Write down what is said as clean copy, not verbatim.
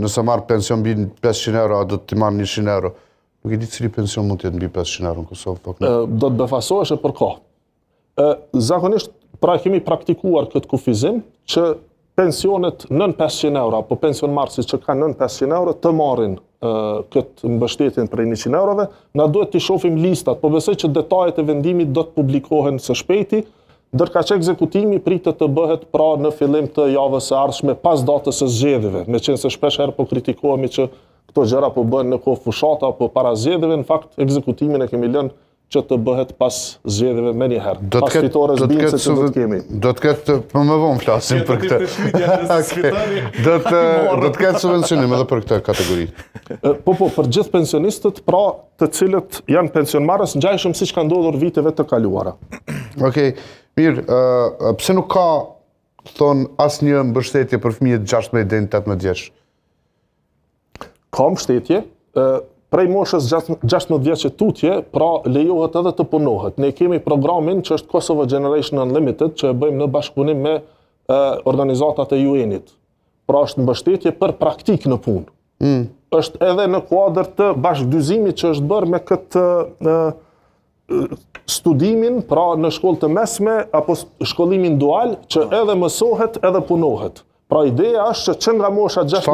nëse marrë pension mbi 500 euro, a do të marrë 100 euro. Nuk e di cili pension mund të jetë mbi 500 euro në Kosovë. Do të befasohesh e për ka. Zakonisht, pra kemi praktikuar këtë kufizim që pensionet nën 500 euro, apo pension marrësit që ka nën 500 euro, të marrin këtë mbështetjen prej 100 eurove, na duhet të shohim listat, po besoj që detajet e vendimit do të publikohen së shpejti, ndërka që ekzekutimi pritet të bëhet pra në fillim të javës së ardhshme pas datës së zgjedhjeve, meqense shpesh herë po kritikohemi që këto gjëra po bëhen në kohë fushata apo para zgjedhjeve, në fakt ekzekutimin e kemi lënë që të bëhet pas zgjedhjeve më një herë. Pas fitores bincë që do të kemi. Do të ketë, për më vonë flasim për këtë. Do të ketë subvencionim edhe për këtë kategori. Po, për gjithë pensionistët, pra të cilët janë pensionmarrës ngjajshëm siç ka ndodhur viteve të kaluara. Okej, mirë, pse nuk ka thonë asnjë mbështetje për fëmijët 16 deri në 18 vjeç? Ka mbështetje, prej moshës 16 vjeçë tutje, pra lejohet edhe të punohet. Ne kemi programin që është Kosovo Generation Unlimited, që e bëjmë në bashkëpunim me organizatat e UN-it. Pra është mbështetje për praktik në punë. Është edhe në kuadër të bashkëdyzimit që është bërë me këtë studimin, pra në shkollë të mesme, apo shkollimin dual, që edhe mësohet edhe punohet. Pra ideja është që nga mosha 16